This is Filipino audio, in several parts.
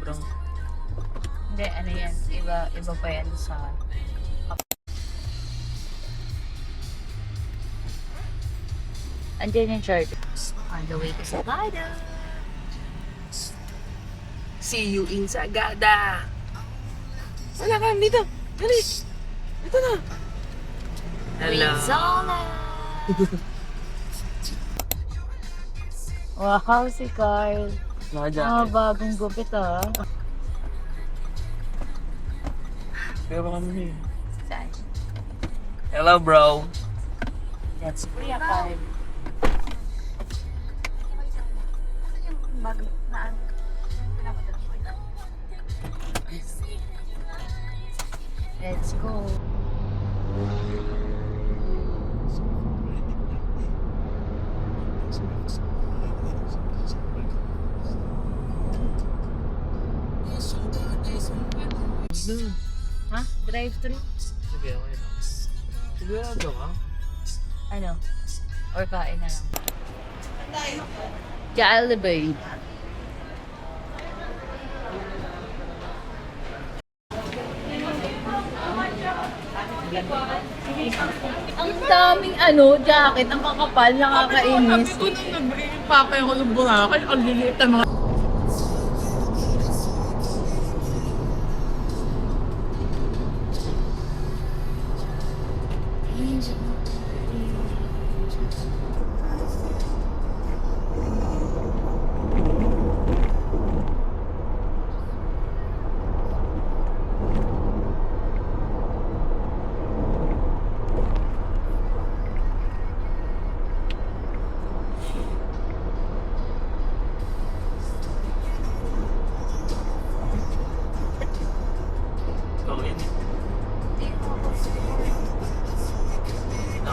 dito. Hindi, ano yan? Iba pa yan sa... Andiyan yung chart. On the way to Sagada. See you in Sagada! Wala ka, dito! Dali! Ito na! Hello! Zola! Wow, si Carl. Bagong gupit ah. Kaya ba kami? Saan? Hello, bro! That's Kuya Carl. Let's go. Ha? Drive-thru? Sige, okay lang. Sigurado ka? Ano? Or kain na lang? Jollibee. Ang daming jacket, ang kakapal, nakakainis. Sabi ko nung nag-bring pa kayo ko ng Boracay, ang liliit na mga...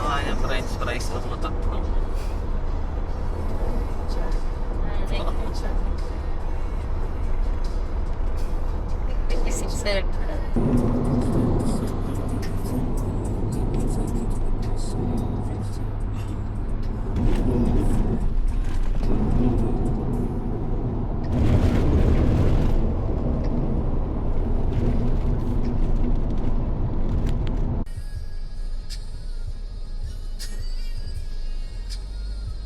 Nakakaya fries lang mo tatlo.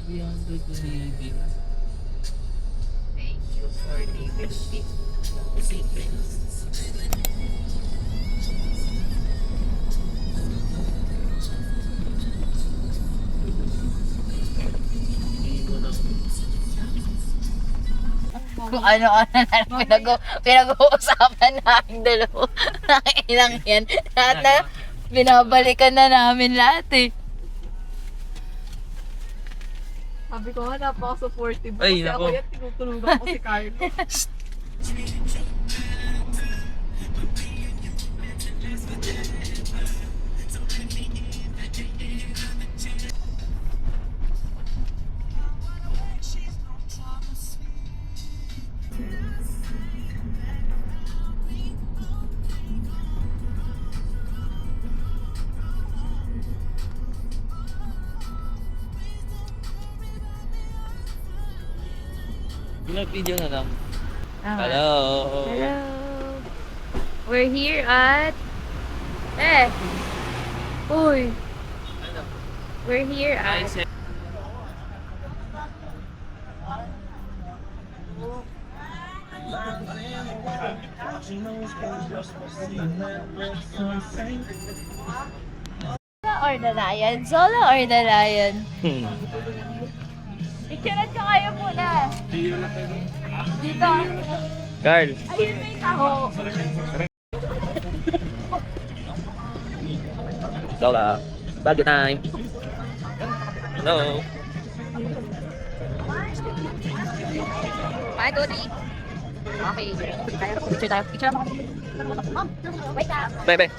Beyond the living. Thank you for leaving me. Kung ano-ano na pinag-uusapan namin dalawa. Ilang yan. Lahat na binabalikan na namin lahat eh. Sabi ko nga, napaka-supportive. Ay, Kasi nako. ako yan, tinutulugan ko si Carlo. Video na lang. Tama. Hello! Hello. We're here at... Uy! We're here at... Or the Lion? Solo or the Lion? Picturean ko kayo muna. Dito. Carl! Ayun may taho. Lola! Bagyo time! Hello! 1, 2, 3. Okay. Picture tayo. Picture mo. Mom, wait up. Bye bye!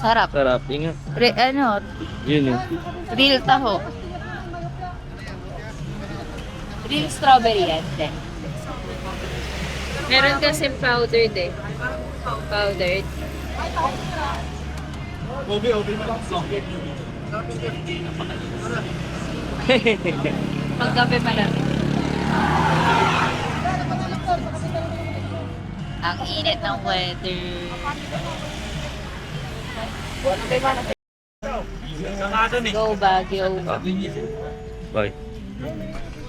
Sarap. Sarap, ingat. Yun yun. Real taho. Real strawberry yan. Meron kasi powdered eh. Powdered. Paggabi malamig. Ang init ng weather. Go Baguio. Bye.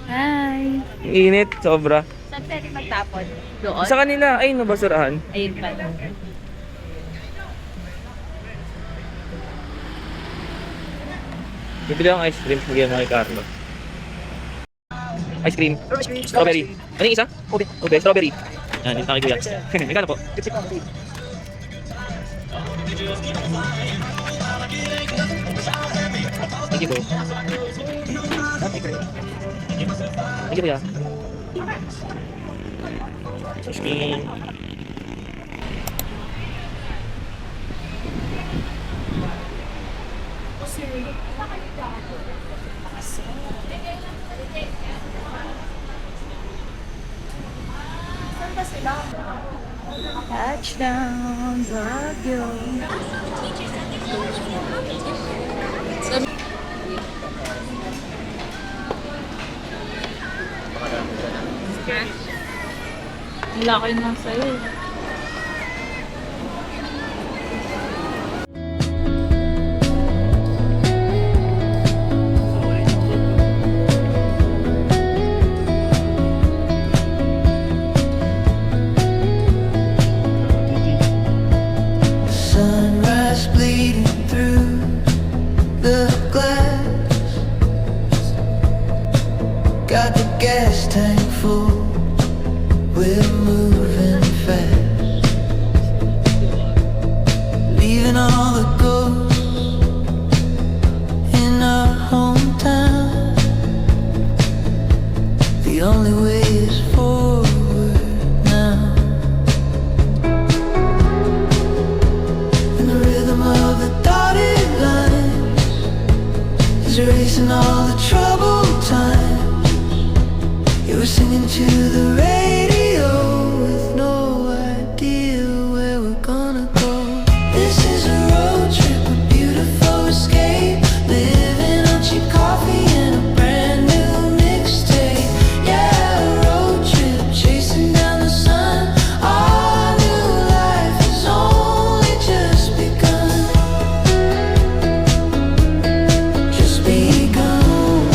Hi. Init, sobra. Saan pwede magtapon? Doon? Sa kanila, ay nabasurahan. Ayun pa. Bibili akong ice cream, bigyan mo kay Carlo. Ice cream. Strawberry. Ano yung isa? Ube. Ube, strawberry. Yan, yung kay Kuya. Magkano po? Thank you po. Thank you, Kuya. Ice cream. Touchdown, Baguio. Laki na sa'yo. Sunrise bleeding through the glass. Got the gas tank full. We're moving fast. Leaving all the ghosts in our hometown. The only way is forward now. And the rhythm of the dotted lines is erasing all the troubled times. You were singing to the radio with no idea where we're gonna go. This is a road trip, a beautiful escape. Living on cheap coffee and a brand new mixtape. Yeah, a road trip, chasing down the sun. Our new life has only just begun. Just begun.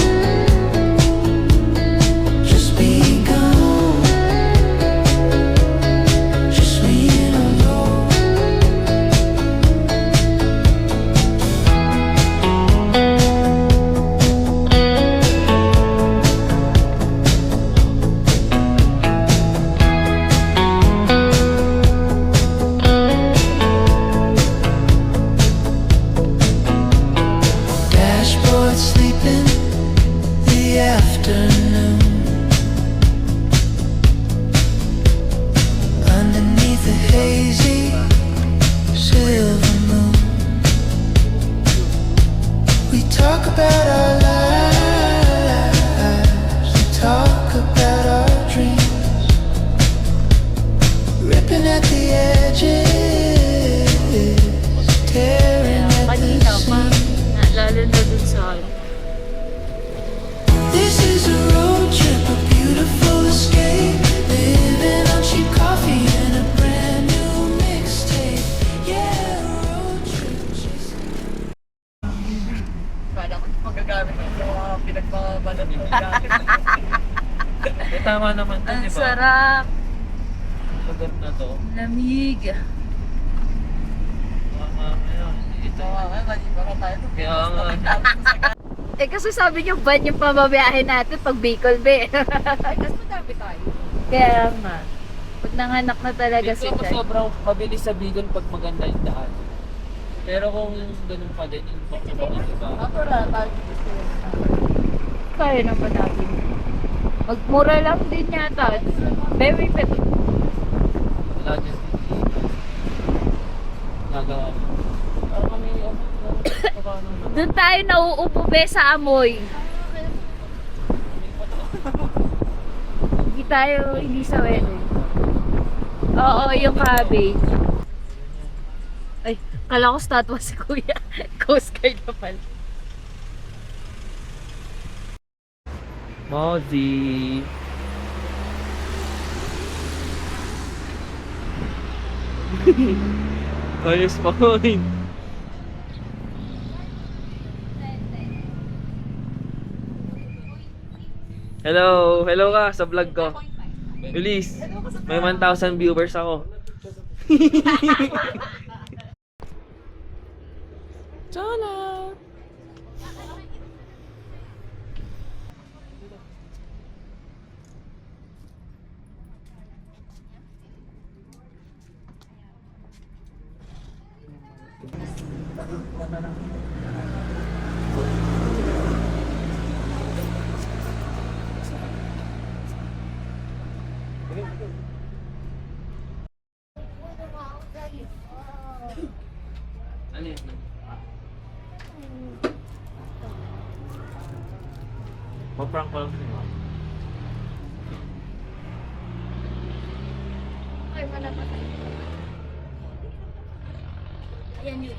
Just begun. Just me and alone. Dashboard sleeping the afternoon. Underneath the hazy silver moon, we talk about our lives, we talk about our dreams, ripping at the edges, tearing at the Kanina pa. seams. Lalo na dun sa This is a road trip, a beautiful escape. Living on cheap coffee and a brand new mixtape. Yeah, a road trip. Kala ko magagamit ng mga pinagbabalat ng Eh, tama naman to, ang di ba? sarap. Lugar na to. Lamig. Ito. Kaya nga. Eh kasi sabi niyo ban yung pamabiyahe natin pag Bicol Bay. Mas madami tayo. Kaya nga. Pag nanganak na talaga si Dito Chay. sobrang mabilis sa Bicol pag maganda yung daan. Pero kung ganun pa din, yung pagkakita, diba? Mapura tayo gusto yun. Kaya naman natin. Magmura lang din yata. Very pet. Wala dyan. Nagawa ko. Parang kami, Doon tayo nauupo be sa amoy. Hindi tayo, hindi sa weather. Oo, yung cabbage. Ay, kala ko statwa si Kuya. Coast Guard na pala. Mozzie. Ayos pa rin. Hello! Hello ka sa vlog ko. Ulis, may 1,000 viewers ako. Chola! Ano yun? Paprank ko lang siya. Ay, wala pa tayo. Ayan yun.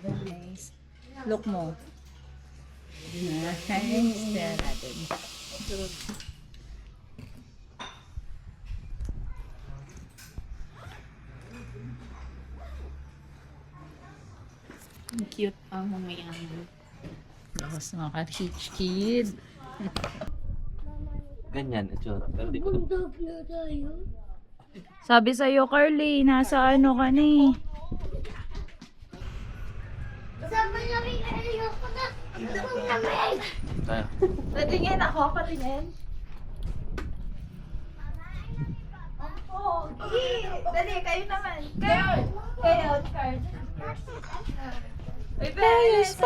Nice. Look mo. Nice. Tingnan natin. Ang cute ang mga yan. Lakas mga ka-chich kid. Ganyan, itsura. Pero di ko Sabi sa'yo, Carly, nasa ano ka na eh. tayo. Patingin ako, patingin. Oh, dali, kayo naman. Kayo, card. Ay, Beres,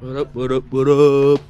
What up, what up, what up?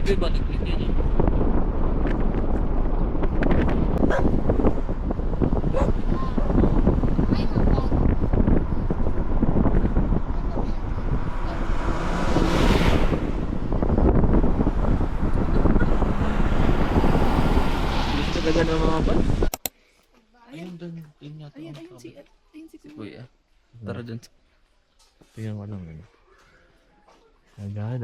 Ibe ba nag-click yan? Gusto talaga ng mga ba? Ayun doon. Yun yata. Ayun si Kuya. Tara doon. Tingnan ko lang. Agad.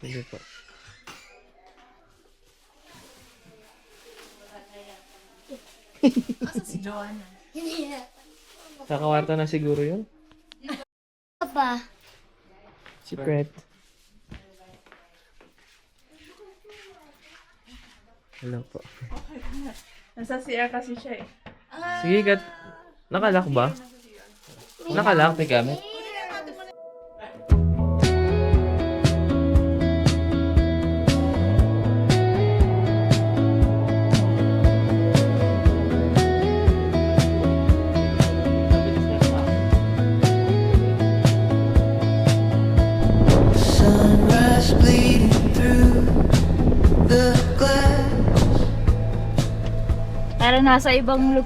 Sige po. Asa si Joanna? Kakawarta na siguro yun. pa. Secret. Hello po. Nasa CR kasi siya eh. Sige, Kat. Nakalock ba? Nakalock, may gamit. Sunrise bleeding through the glass. Para nasa ibang lugar.